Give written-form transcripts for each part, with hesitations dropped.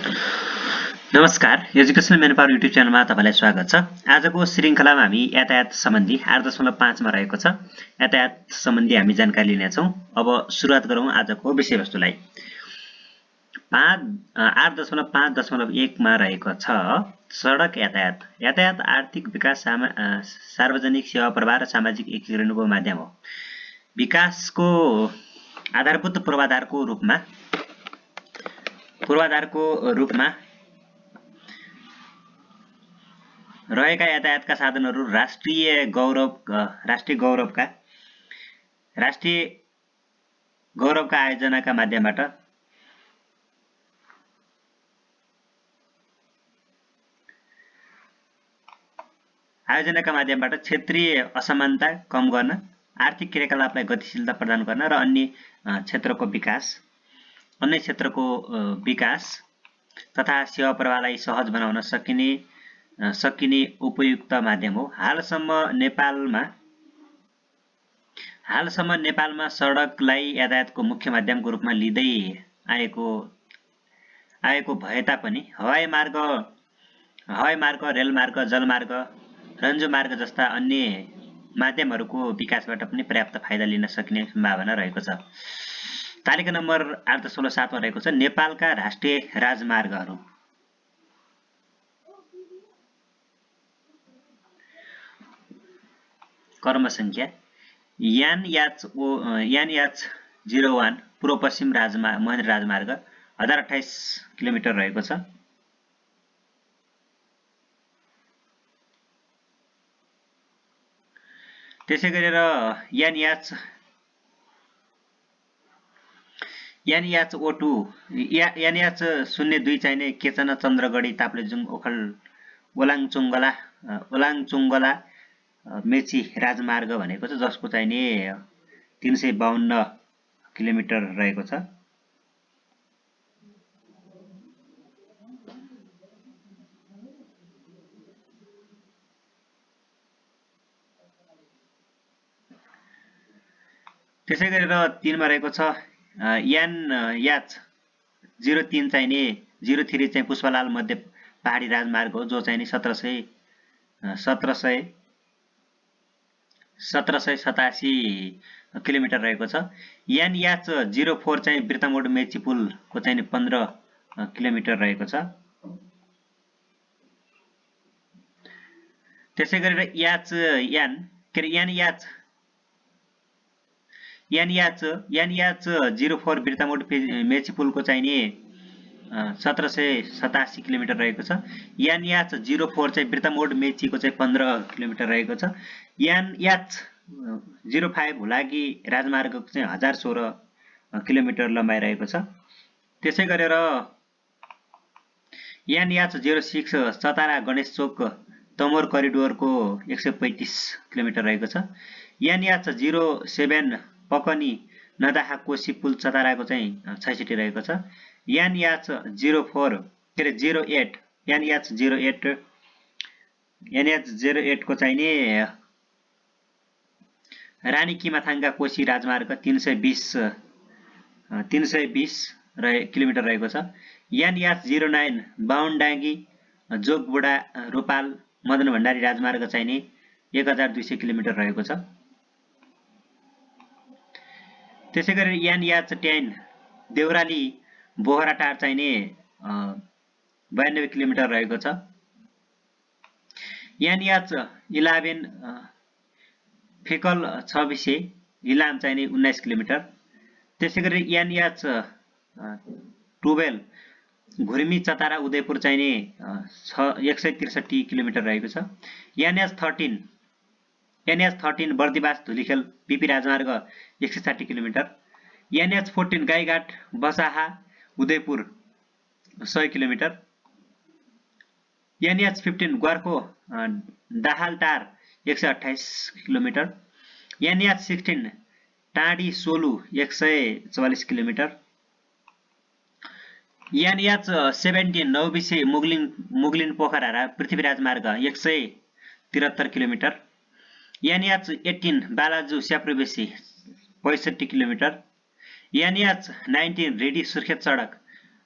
नमस्कार, educational main power YouTube च्यानलमा तपाईलाई स्वागत छ। आजको श्रृंखलामा हामी यातायात सम्बन्धी 8.5 मा रहेको छ। यातायात सम्बन्धी हामी जानकारी लिनेछौँ। अब सुरुवात गरौँ आजको विषयवस्तुलाई। 8.5.1 मा रहेको छ सडक यातायात। यातायात आर्थिक विकास, सार्वजनिक सेवा प्रवाह र सामाजिक एकीकरणको माध्यम हो। विकासको आधारभूत पूर्वाधारको रूपमा रहेका यातायातका साधनहरू राष्ट्रिय गौरवका आयोजनाका माध्यमबाट क्षेत्रीय असमानता कम गर्न, आर्थिक क्रियाकलापलाई गतिशीलता प्रदान गर्न र अन्य क्षेत्रको विकास तथा सेवा प्रवाहलाई सहज बनाउन सकिने उपयुक्त माध्यम हो। हालसम्म नेपालमा सडकलाई यातायातको मुख्य माध्यमको रूपमा लिँदै आएको भए तापनि हवाई मार्ग, रेलमार्ग, जलमार्ग, रन्जुमार्ग जस्ता अन्य माध्यमहरूको विकासबाट पनि पर्याप्त फाइदा लिन सकिने सम्भावना रहेको छ। तालिका नम्बर 8.7 मा रहेको छ नेपालका राष्ट्रिय राजमार्गहरू। क्रम संख्या यान याच 01 पूर्व पश्चिम महेन्द्र राजमार्ग 1028 किलोमिटर रहेको छ। त्यसै गरेर यान याच 02 चाहिने केचना चन्द्रगढी ताप्लेजुङ ओलाङचुङ्गला मेची राजमार्ग भनेको छ, जसको चाहिने 352 किलोमिटर रहेको छ। त्यसै गरेर 3 मा रहेको छ यान याच 03 चाहिने 03 चाहिँ पुष्पलाल मध्य पहाडी राजमार्ग हो, जो चाहिँ 1787 किलोमिटर रहेको छ। यान याच 04 चाहिँ बिर्तामोड मेची पुलको चाहिँ 15 किलोमिटर रहेको छ। त्यसै गरेर यान याच 04 बिर्तामोड मेची पुलको चाहिँ 1787 किलोमिटर रहेको छ। यान याच 04 चाहिँ बिर्तामोड मेचीको चाहिँ 15 किलोमिटर रहेको छ। यान याच 05 हुलाकी राजमार्गको चाहिँ 1016 किलोमिटर लम्बाइ रहेको छ। त्यसै गरेर यान याच 06 चतारा गणेश चोक तमोर करिडोरको 135 किलोमिटर रहेको छ। यान याच 07 पकनी नदाहा कोशी पुल चताराको चाहिँ 66 रहेको छ। यान याच 08 यान याच 08 को चाहिने रानी किमाथाङ्गा कोशी राजमार्ग 320 किलोमिटर रहेको छ। यान याच 09 बाहुनडाँगी जोगबुढा रूपाल मदन भण्डारी राजमार्ग चाहिने 1200 किलोमिटर रहेको छ। त्यसै गरी यान याच 10 देउराली बोहराटार चाहिने 92 किलोमिटर रहेको छ। यान याच 11 फेकल 26 इलाम चाहिने 19 किलोमिटर। त्यसै गरी यान याच 12 घुर्मी चतारा उदयपुर चाहिने 163 किलोमिटर रहेको छ। यान याच 13 बर्दिवास धुलीखेल पिपी राजमार्ग 160 किलोमिटर। यान याच 14 गाईघाट बसाहा उदयपुर 100 किलोमिटर। यान याच 15 ग्वारको दाहालटार 128 किलोमिटर। यान याच 16 टाँडी सोलु 144 किलोमिटर। यान याच 17 नौबिसे मुगलिन पोखरा पृथ्वी राजमार्ग 173 किलोमिटर। यान याच 18 बालाजु स्याप्रोबेसी 65 किलोमिटर। यान याच 19 रेडी सुर्खेत सडक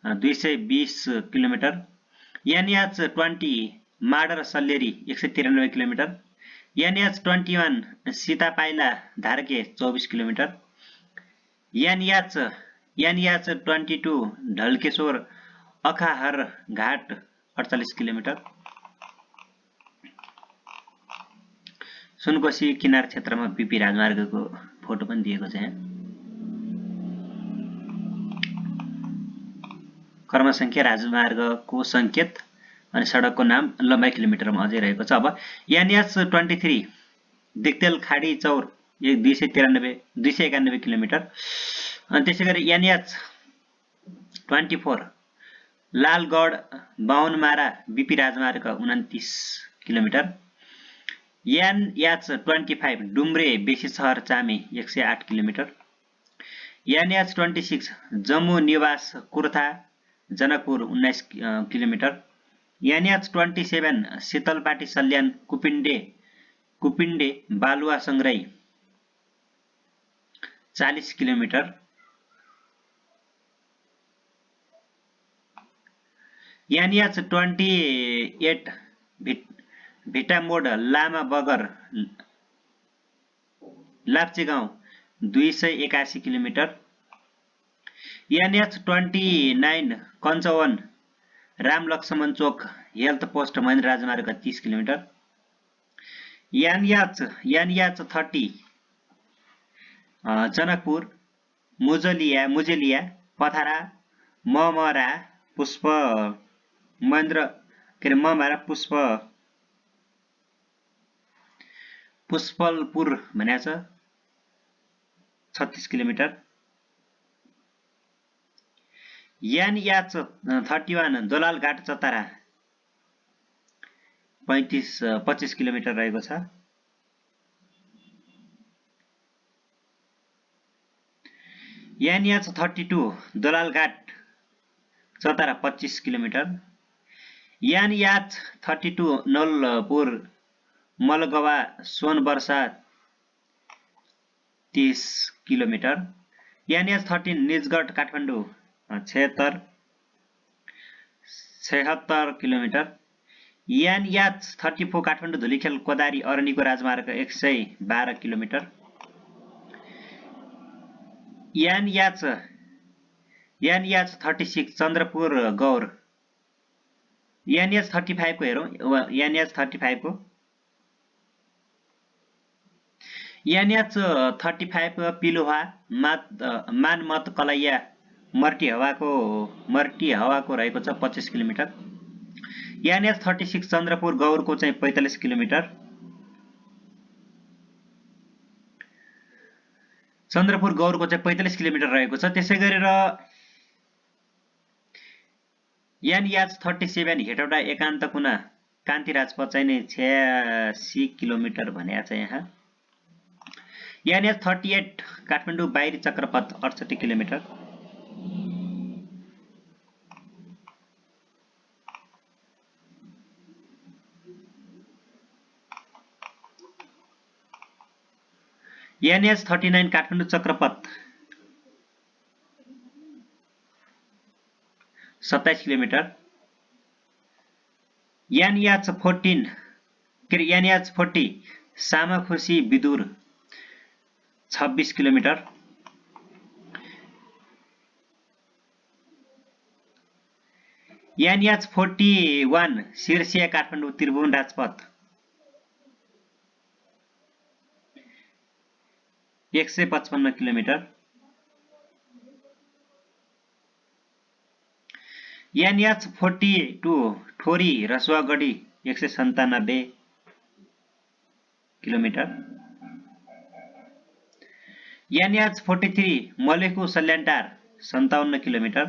220 kilometre. NH20 Madar Salleri 193 kilometre. NH21 Sitapaila Dharke 24 kilometre. NH22 Dhalkeshwar अखाहर घाट 48 किलोमिटर। सुनकोशी किनार क्षेत्रमा बीपी राजमार्गको फोटो पनि दिएको छ यहाँ। क्रम संख्या राजमार्गको संकेत अनि सडकको नाम लम्बाइ किलोमिटरमा अझै रहेको छ। अब NH23 दिक्तेल खाडी चौर 291 किलोमिटर। अनि त्यसैगरी NH24 लालगढ बाहुनमारा बीपी राजमार्ग 29 किलोमिटर। NH25 डुम्रे बेसी सहर चामे 108 किलोमिटर। NH26 जम्मू निवास कुर्था जनकपुर 19 किलोमिटर। NH27 शीतलपाटी सल्यान कुपिण्डे बालुवा संग्रही 40 किलोमिटर। NH28 भिटामोड लामा बगर लाप्चेगाउँ 281 किलोमिटर। NH29 कञ्चवन राम लक्ष्मण चोक हेल्थ पोस्ट महेन्द्र राजमार्ग 30 किलोमिटर। NH30 जनकपुर मुजेलिया पथारा ममरा पुष्पलपुर भनेको छ 36 kilometre. NH31 Dolalghat Chatara 25 kilometre रहेको छ। NH32 Dolalghat Chatara 25 kilometre. NH32 Naulpur Malangawa Sonbarsha 30 kilometre. NH13 Nijgadh Kathmandu 76 kilometre. NH34 Kathmandu Dhulikhel Kodari Araniko राजमार्ग 112 किलोमिटर। NH36 चन्द्रपुर गौर। NH35 को हेरौँ। NH35 को NH35 पिलुहा मानमत कलैया मर्टी हवाको रहेको छ 25 किलोमिटर। NH36 चन्द्रपुर गौरको चाहिँ 45 किलोमिटर। चन्द्रपुर गौरको चाहिँ 45 किलोमिटर रहेको छ। त्यसै गरेर NH37 हेटौडा एकान्त कुना कान्ति राजपथ चाहिँ नै 86 किलोमिटर भनेको छ यहाँ। NH38 काठमाडौँ बाहिरी Chakrapath 68 kilometre. NH39 Kathmandu Chakrapath 27 kilometre. NH40 Samakhusi Bidur 26 kilometre. NH41 Sirsiya Kathmandu Tribhuvan Rajpath 155 kilometre. NH42 Thori Rasuwagadhi 197 kilometre. NH43 Malekhu Salyantar 57 kilometre.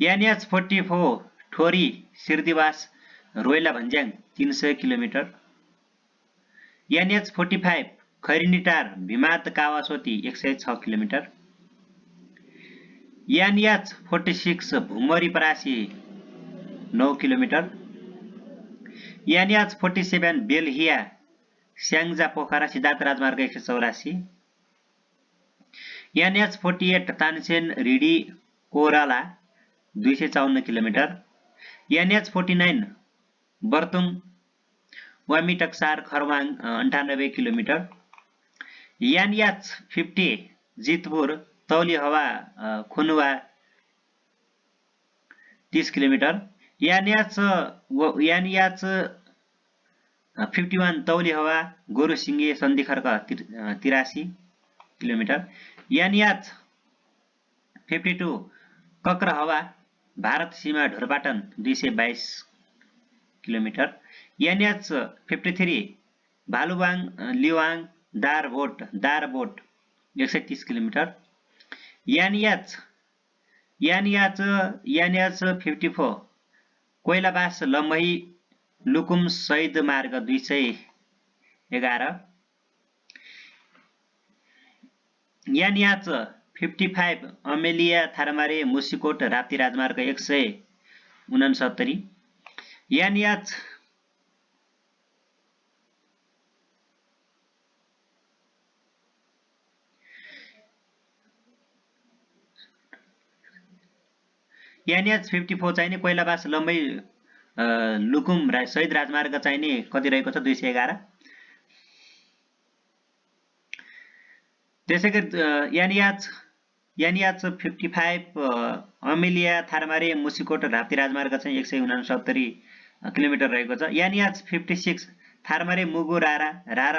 NH44 Thori Sirdibas Roila Bhanjyang 300 kilometre. NH45 Khairenitar Bhimad Kawasoti 106 kilometre. NH46 Bhumri Parasi 9 kilometre. NH47 Belhiya Syangja Pokhara Siddhartha Rajmarg 184, NH48 Tansen Ridi Korala 254 kilometre, NH49 Bartung वामिटक्सार खरवाङ 98 किलोमिटर, NH50 जितपुर तौली हवा खुनुवा 30 किलोमिटर, NH51 तौली हवा गोरुसिङ्गे Sandhikharka 83 kilometre, NH52 Kakrahawa Bharat सीमा Dhorpatan 222 kilometre, NH53 Bhaluwang Libang Darbot 130 kilometre, NH54 Koilabas Lamahi Lukum Shahid Marg 211, NH55 Amelia थारमारे Musikot Rapti राजमार्ग 169, NH54 चाहिने कोइलाबास लम्बई लुकुम शहीद राजमार्ग चाहिने कति रहेको छ 211। त्यसैगरी NH55 अमेलिया थारमारे मुसिकोट राप्ती राजमार्ग चाहिँ 169 किलोमिटर रहेको छ, NH56 थारमारे मुगु रारा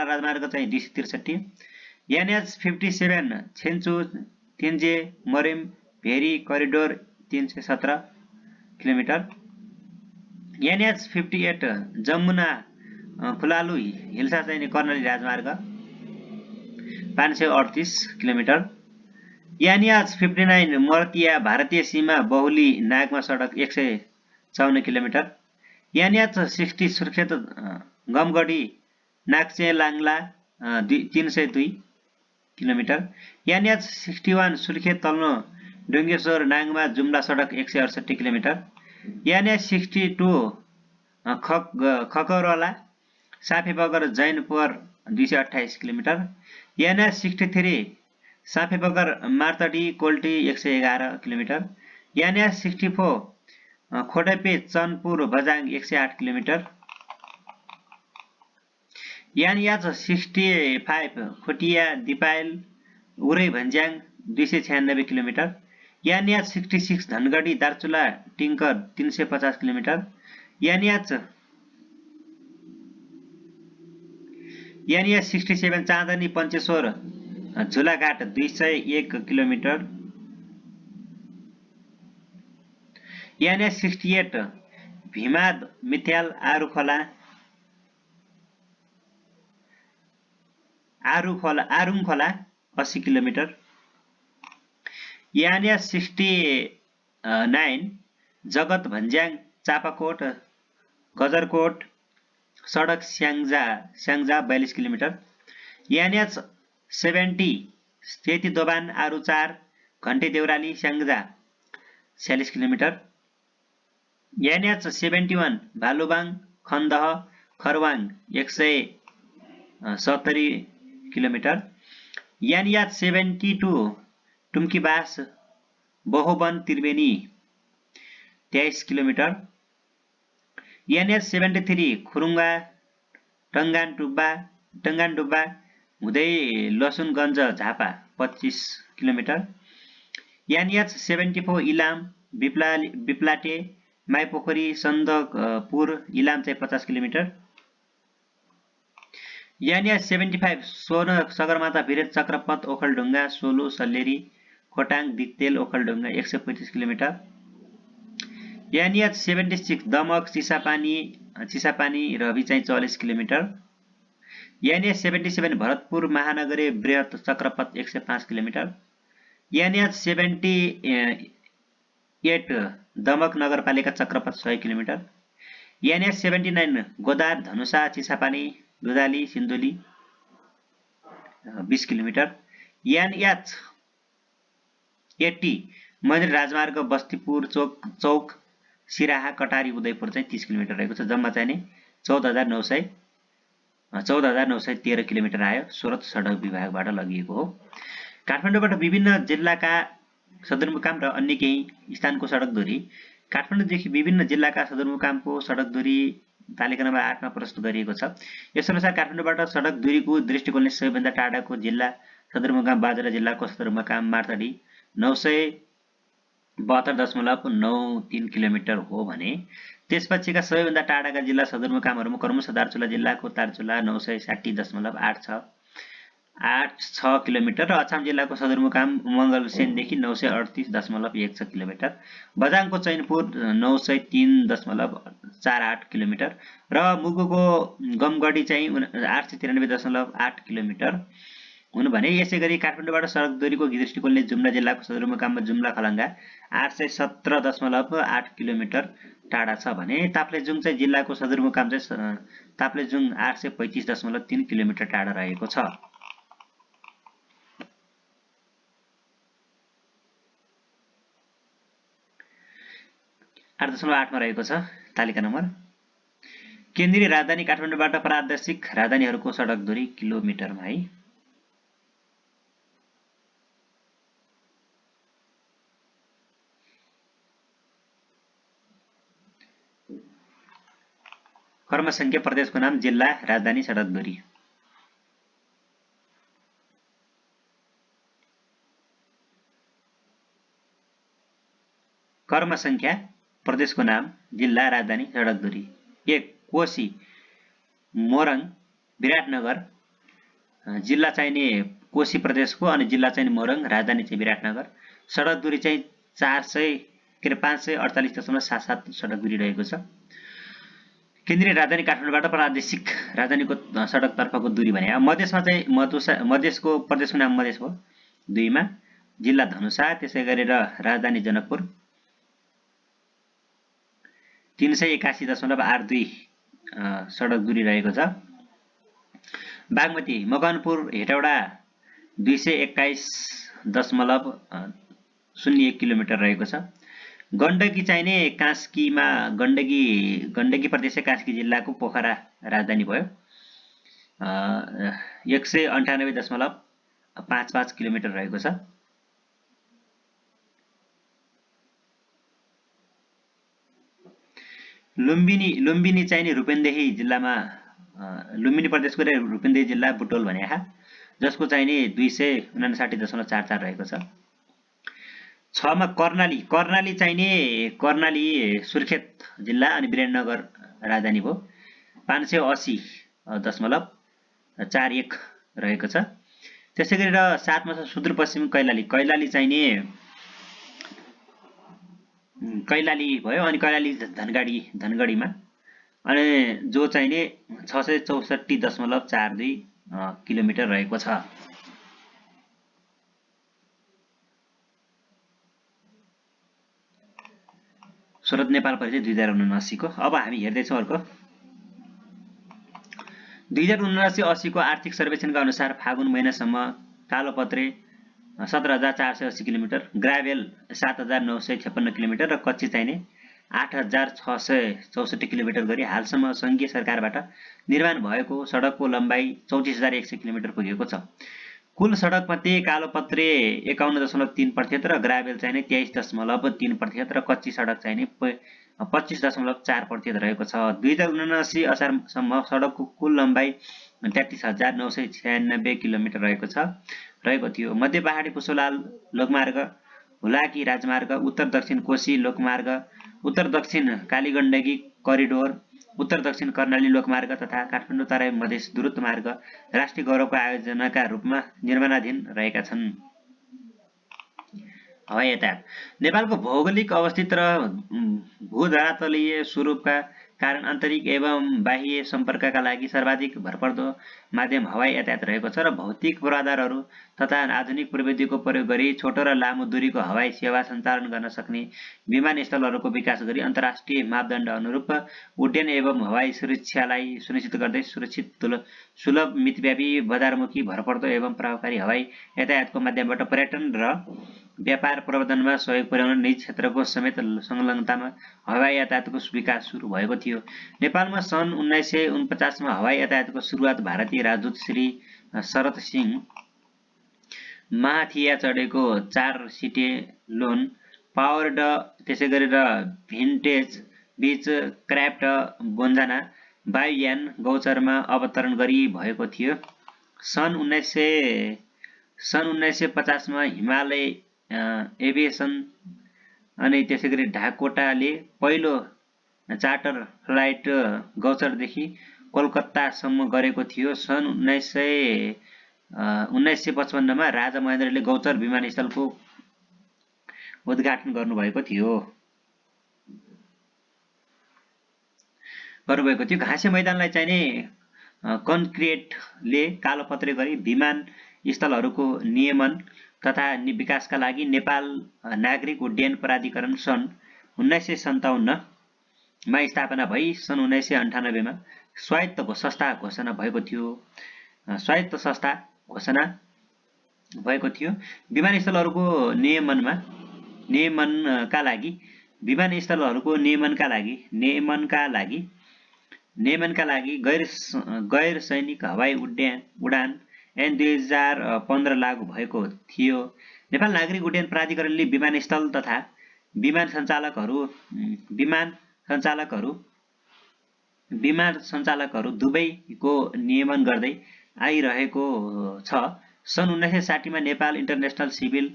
राजमार्ग चाहिँ 263, NH57 Chhenchu Tenje Marem Bheri corridor 317 kilometre, NH58 Jamuna Phulalu Hilsa चाहिने कर्णाली राजमार्ग 538 किलोमिटर, NH59 मर्तिया भारतीय सीमा बहुली नागमा सडक 154 kilometre, NH60 Surkhet Gamgadhi Nakchelagna 302 kilometre, NH61 Surkhet Tallo Dungeshwar नाङमा जुम्ला सडक 168 kilometre, NH62 Khakaurla Saphebagar Jainpur 228 kilometre, NH63 Saphebagar Martadi Kolti 111 kilometre, NH64 Khodpe Chainpur Bajang 108 kilometre, NH65 Khotiya Dipayal Urai Bhanjyang 296 kilometre, NH66 Dhangadhi Darchula Tinkar 350 kilometre, NH67 Chandani Pancheshwar Jhulaghat 201 kilometre, NH68 Bhimad Mithyal Arungkhola 80 kilometre, NH69 Jagat Bhanjyang Chapakot Gajarkot सडक स्याङ्जा 42 किलोमिटर, NH70 सेती दोबान आरु 4 घन्टे Deurali Syangja 46 kilometre, NH71 Bhalubang Khandaha Kharwang 170 kilometre, NH72 Tumkibas Bahuwan Triveni 23 kilometre, NH73 Khurunga Tanganduba हुँदै लसुनगञ्ज झापा 25 किलोमिटर, NH74 इलाम बिप्लाटे माइपोखरी सन्दकपुर इलाम चाहिँ 50 kilometre, NH75 सोन Sagarmatha Bhiret Chakrapath Okhaldhunga Solu Salleri Khotang Diktel Okhaldhunga 135 kilometre, NH76 Damak Chisapani Rabi चाहिँ 44 kilometre, NH77 Bharatpur Mahanagari बृहत Chakrapath 105 kilometre, NH78 Damak नगरपालिका चक्रपथ 100 kilometre, NH79 Godar Dhanusha Chisapani Dudhali Sindhuli 20 kilometre, NH80 मन्दिर राजमार्ग बस्तीपुर चौक सिराहा कटारी उदयपुर चाहिँ 30 किलोमिटर रहेको छ, जम्मा चाहिँ 14,900 14,913 किलोमिटर आयो। सोरठ सडक विभागबाट लगिएको हो। काठमाडौँबाट विभिन्न जिल्लाका सदरमुकाम र अन्य केही स्थानको सडक दूरी। काठमाडौँदेखि विभिन्न जिल्लाका सदरमुकामको सडक दूरी तालिका नम्बर 8 मा प्रस्तुत गरिएको छ। यसअनुसार काठमाडौँबाट सडक दूरीको दृष्टिकोणले सबैभन्दा टाढाको जिल्ला सदरमुकाम बाजुरा जिल्लाको सदरमुकाम मार्तडी 972.93 किलोमिटर हो भने त्यसपछिका सबैभन्दा टाढाका जिल्ला सदरमुकामहरूमा क्रमशः दार्चुला जिल्लाको दार्चुला 960.86 किलोमिटर र अछाम जिल्लाको सदरमुकाम मङ्गलसेनदेखि 938.16 किलोमिटर, बझाङको चैनपुर 903.48 किलोमिटर र मुगुको गमगढी चाहिँ 893.8 किलोमिटर हुनु भने यसै गरी काठमाडौँबाट सडक दूरीको दृष्टिकोणले जुम्ला जिल्लाको सदरमुकाममा जुम्ला खलङ्गा 817.8 किलोमिटर टाढा छ भने ताप्लेजुङ चाहिँ जिल्लाको सदरमुकाम चाहिँ ताप्लेजुङ 835.3 किलोमिटर टाढा रहेको छ। 8.8 मा रहेको छ तालिका नम्बर। केन्द्रीय राजधानी काठमाडौँबाट प्रादेशिक राजधानीहरूको सडक दूरी किलोमिटरमा है। कर्मसङ्ख्या, प्रदेशको नाम, जिल्ला, राजधानी, सडक दूरी। कर्मसङ्ख्या, प्रदेशको नाम, जिल्ला, राजधानी, सडक दूरी। 1 कोशी मोरङ विराटनगर, जिल्ला चाहिने कोशी प्रदेशको अनि जिल्ला चाहिने मोरङ, राजधानी चाहिँ विराटनगर। सडक दूरी चाहिँ 548.77 सडक दूरी रहेको छ। केन्द्रीय राजधानी काठमाडौँबाट प्रादेशिक राजधानीको सडकतर्फको दूरी भने मधेसमा चाहिँ मधेसको प्रदेशको नाम मधेस हो 2 मा, जिल्ला धनुषा, त्यसै गरेर राजधानी जनकपुर 381.82 सडक दूरी रहेको छ। बागमती मकवानपुर हेटौडा 221.01 किलोमिटर रहेको छ। गण्डकी चाहिने कास्कीमा गण्डकी प्रदेश कास्की जिल्लाको पोखरा राजधानी भयो 198.55 किलोमिटर रहेको छ। लुम्बिनी चाहिने रूपन्देही जिल्लामा लुम्बिनी प्रदेशको रूपन्देही जिल्ला बुटोल भने जसको चाहिने 259.44 रहेको छ। 6 मा कर्णाली चाहिने कर्णाली सुर्खेत जिल्ला अनि विराटनगर राजधानी भयो 580.41 रहेको छ। त्यसै गरेर 7 मा सुदूरपश्चिम कैलाली चाहिने कैलाली भयो अनि कैलाली धनगढीमा अनि जो चाहिने 664.42 किलोमिटर रहेको छ। सोरठ नेपाल परिचय 2079 को। अब हामी हेर्दैछौँ अर्को 2079-80 को आर्थिक सर्वेक्षणका अनुसार फागुन महिनासम्म कालोपत्रे 17,480 किलोमिटर, ग्राभेल 7,956 किलोमिटर र कच्ची चाहिने 8,664 किलोमिटर गरी हालसम्म सङ्घीय सरकारबाट निर्माण भएको सडकको लम्बाइ 34,100 किलोमिटर पुगेको छ। कुल सडकमध्ये कालोपत्रे 51.3% र ग्राभेल चाहिने 23.3% र कच्ची सडक चाहिने 25.4% रहेको छ। 2079 असारसम्म सडकको कुल लम्बाइ 33,996 किलोमिटर रहेको थियो। मध्य पहाडी पुसोलाल लोकमार्ग, हुलाकी राजमार्ग, उत्तर दक्षिण कोशी लोकमार्ग, उत्तर दक्षिण कालीगण्डकी करिडोर, उत्तर दक्षिण कर्णाली लोकमार्ग तथा काठमाडौँ तराई मधेस द्रुत मार्ग राष्ट्रिय गौरवको आयोजनाका रूपमा निर्माणाधीन रहेका छन्। हवाई यातायात नेपालको भौगोलिक अवस्थित र भूधरातलीय स्वरूपका कारण आन्तरिक एवं बाह्य सम्पर्कका लागि सर्वाधिक भरपर्दो माध्यम हवाई यातायात रहेको छ र भौतिक पूर्वाधारहरू तथा आधुनिक प्रविधिको प्रयोग गरी छोटो र लामो दूरीको हवाई सेवा सञ्चालन गर्न सक्ने विमानस्थलहरूको विकास गरी अन्तर्राष्ट्रिय मापदण्ड अनुरूप उड्डयन एवं हवाई सुरक्षालाई सुनिश्चित गर्दै सुरक्षित, सुलभ, मितव्यापी, बजारमुखी, भरपर्दो एवं प्रभावकारी हवाई यातायातको माध्यमबाट पर्यटन र व्यापार प्रवर्धनमा सहयोग पुर्याउन निजी क्षेत्रको समेत संलग्नतामा हवाई यातायातको विकास सुरु भएको थियो। नेपालमा सन् 1949 मा हवाई यातायातको सुरुवात भारतीय राजदूत श्री शरद सिंह माथिया चढेको 4 सिटे लोन पावर्ड त्यसै गरेर भिन्टेज बीच क्राफ्ट बोन्जाना वायुयान गौचरमा अवतरण गरी भएको थियो। सन् 1950 मा हिमालय एभिएसन अनि त्यसै गरी ढाकोटाले पहिलो चार्टर फ्लाइट गौचरदेखि कोलकातासम्म गरेको थियो। सन् 1955 मा राजा महेन्द्रले गौचर विमानस्थलको उद्घाटन गर्नुभएको थियो। घाँसे मैदानलाई चाहिने कन्क्रिटले कालोपत्रे गरी विमानस्थलहरूको नियमन तथा विकासका लागि नेपाल नागरिक उड्डयन प्राधिकरण सन् 1957 मा स्थापना भई सन् 1998 मा स्वायत्त संस्था घोषणा भएको थियो। विमानस्थलहरूको नियमनका लागि गैर सैनिक हवाई उडान ऐन 2015 लागू भएको थियो। नेपाल नागरिक उड्डयन प्राधिकरणले विमानस्थल तथा विमान सञ्चालकहरू दुवैको नियमन गर्दै आइरहेको छ। सन् 1960 मा Nepal International Civil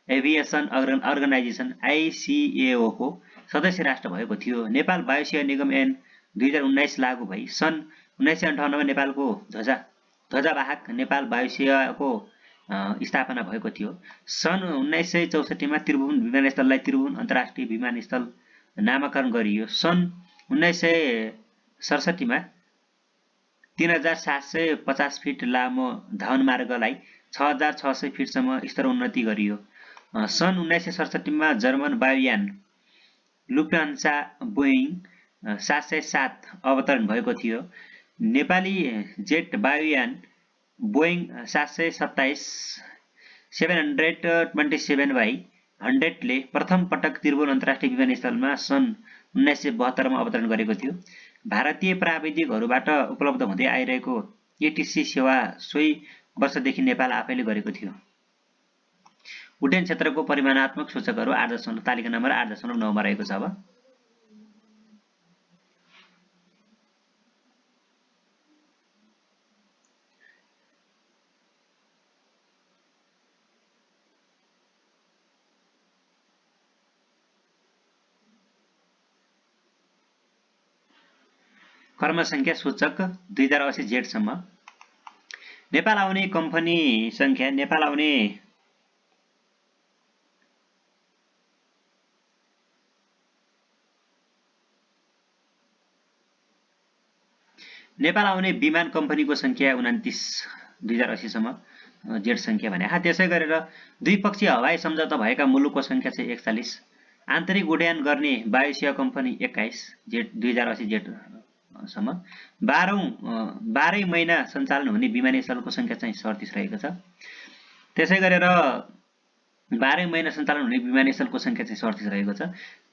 Aviation Organization ICAO को सदस्य राष्ट्र भएको थियो। नेपाल वायुसेवा निगम ऐन 2019 लागू भई सन् 1958 मा नेपालको ध्वजावाहक नेपाल वायुसेवाको स्थापना भएको थियो। सन् 1964 मा त्रिभुवन विमानस्थललाई त्रिभुवन अन्तर्राष्ट्रिय विमानस्थल नामाकरण गरियो। सन् 1967 मा 3750 फिट लामो धावन मार्गलाई 6600 फिटसम्म स्तरोन्नति गरियो। सन् 1967 मा जर्मन वायुयान लुफ्टहान्सा बोइङ 707 अवतरण भएको थियो। नेपाली जेट वायुयान बोइङ 727-727 ले प्रथम पटक त्रिभुवन अन्तर्राष्ट्रिय विमानस्थलमा सन् 1972 मा अवतरण गरेको थियो। भारतीय प्राविधिकहरूबाट उपलब्ध हुँदै आइरहेको ATC सेवा सोही वर्षदेखि नेपाल आफैले गरेको थियो। उड्डयन क्षेत्रको परिमाणात्मक सूचकहरू 8 तालिका नम्बर 8.9 मा रहेको छ। अब कर्मसंख्या सूचक 2080 जेठसम्म नेपाल आउने कम्पनी संख्या नेपाल आउने विमान कम्पनीको संख्या 29 2080 सम्म जेठ संख्या भने। त्यसै गरेर द्विपक्षीय हवाई सम्झौता भएका मुलुकको संख्या चाहिँ 41, आन्तरिक उड्डयन गर्ने वायुसेवा कम्पनी 21 जेठ 2080 जेठ सम्म, 12 महिना सञ्चालन हुने विमानस्थलको संख्या चाहिँ 37 रहेको छ। त्यसै गरेर 12 महिना सञ्चालन हुने विमानस्थलको संख्या चाहिँ 37 रहेको छ।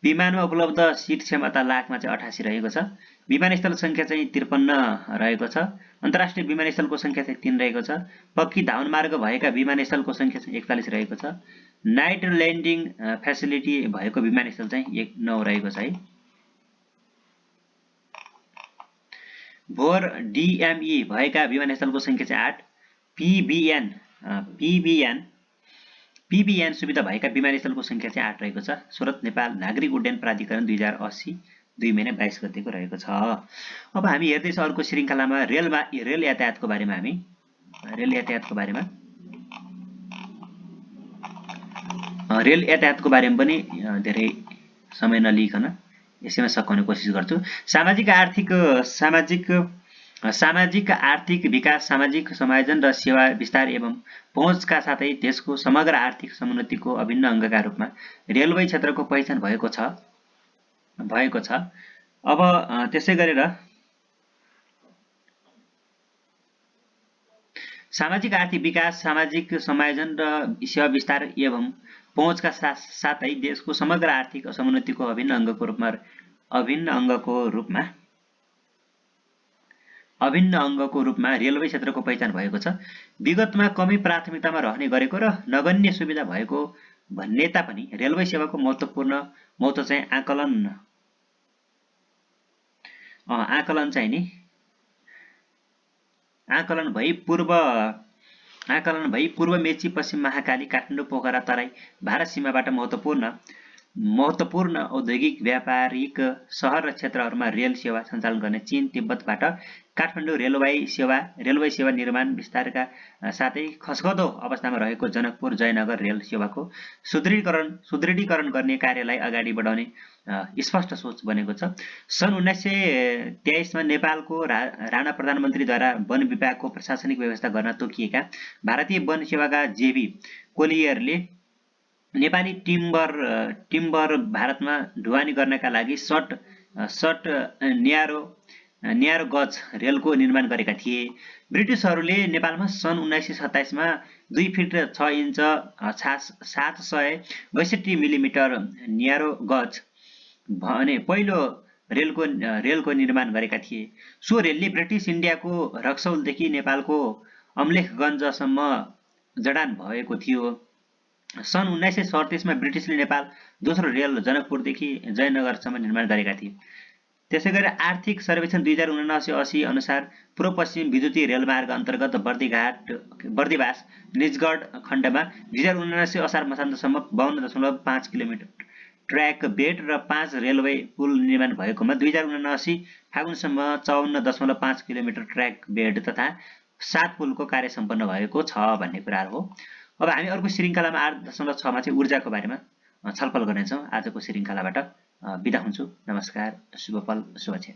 विमानमा उपलब्ध सिट क्षमता लाखमा चाहिँ 88 रहेको छ। विमानस्थल संख्या चाहिँ 53 रहेको छ। अन्तर्राष्ट्रिय विमानस्थलको संख्या चाहिँ 3 रहेको छ। पक्की धावन मार्ग भएका विमानस्थलको संख्या चाहिँ 41 रहेको छ। नाइट ल्यान्डिङ फेसिलिटी भएको विमानस्थल चाहिँ 9 रहेको छ है। भोर DME भएका विमानस्थलको संख्या चाहिँ 8। PBN सुविधा भएका विमानस्थलको संख्या चाहिँ 8 रहेको छ। सुरत नेपाल नागरिक उड्डयन प्राधिकरण 2080 2 महिना 22 गतेको रहेको छ। अब हामी हेर्दैछौँ अर्को श्रृङ्खलामा रेल यातायातको बारेमा पनि धेरै समय नलिकन यसैमा सकाउने कोसिस गर्छु। सामाजिक आर्थिक विकास, सामाजिक समायोजन र सेवा विस्तार एवं पहुँचका साथै देशको समग्र आर्थिक समुन्नतिको अभिन्न अङ्गका रूपमा रेलवे क्षेत्रको पहिचान भएको छ। अब त्यसै गरेर सामाजिक आर्थिक विकास, सामाजिक समायोजन र सेवा विस्तार एवं पहुँचका साथै देशको समग्र आर्थिक समुन्नतिको अभिन्न अङ्गको रूपमा रेलवे क्षेत्रको पहिचान भएको छ। विगतमा कमै प्राथमिकतामा रहने गरेको र नगण्य सुविधा भएको भन्ने तापनि रेलवे सेवाको महत्त्व चाहिँ आकलन भई पूर्व मेची, पश्चिम महाकाली, काठमाडौँ, पोखरा, तराई, भारत सीमाबाट महत्त्वपूर्ण औद्योगिक, व्यापारिक सहर र क्षेत्रहरूमा रेल सेवा सञ्चालन गर्ने चीन, तिब्बतबाट काठमाडौँ रेलवे सेवा निर्माण विस्तारका साथै खस्कदो अवस्थामा रहेको जनकपुर जयनगर रेल सेवाको सुदृढीकरण गर्ने कार्यलाई अगाडि बढाउने स्पष्ट सोच बनेको छ। सन् 1923 मा नेपालको राणा प्रधानमन्त्रीद्वारा वन विभागको प्रशासनिक व्यवस्था गर्न तोकिएका भारतीय वन सेवाका जेबी कोलियरले नेपाली टिम्बर भारतमा ढुवानी गर्नका लागि सर्ट न्यारो गज रेलको निर्माण गरेका थिए। ब्रिटिसहरूले नेपालमा सन् 1927 मा 2 फिट 6 इन्च 762 मिलिमिटर न्यारो गज भने पहिलो रेलको निर्माण गरेका थिए। सो रेलले ब्रिटिस इन्डियाको रक्सौलदेखि नेपालको अमलेखगञ्जसम्म जडान भएको थियो। सन् 1937 मा ब्रिटिसले नेपाल दोस्रो रेल जनकपुरदेखि जयनगरसम्म निर्माण गरेका थिए। त्यसैगरी आर्थिक सर्वेक्षण 2079-80 अनुसार पूर्व पश्चिम विद्युतीय रेलमार्ग अन्तर्गत बर्दिवास निजगढ खण्डमा 2079 असार मसान्तसम्म 52.5 किलोमिटर ट्र्याक बेड र 5 रेलवे पुल निर्माण भएकोमा 2079 फागुनसम्म 54.5 किलोमिटर ट्र्याक बेड तथा 7 पुलको कार्य सम्पन्न भएको छ भन्ने कुराहरू हो। अब हामी अर्को श्रृङ्खलामा 8.6 मा चाहिँ ऊर्जाको बारेमा छलफल गर्नेछौँ। आजको श्रृङ्खलाबाट बिदा हुन्छु। नमस्कार, शुभ पल, शुभ क्षण।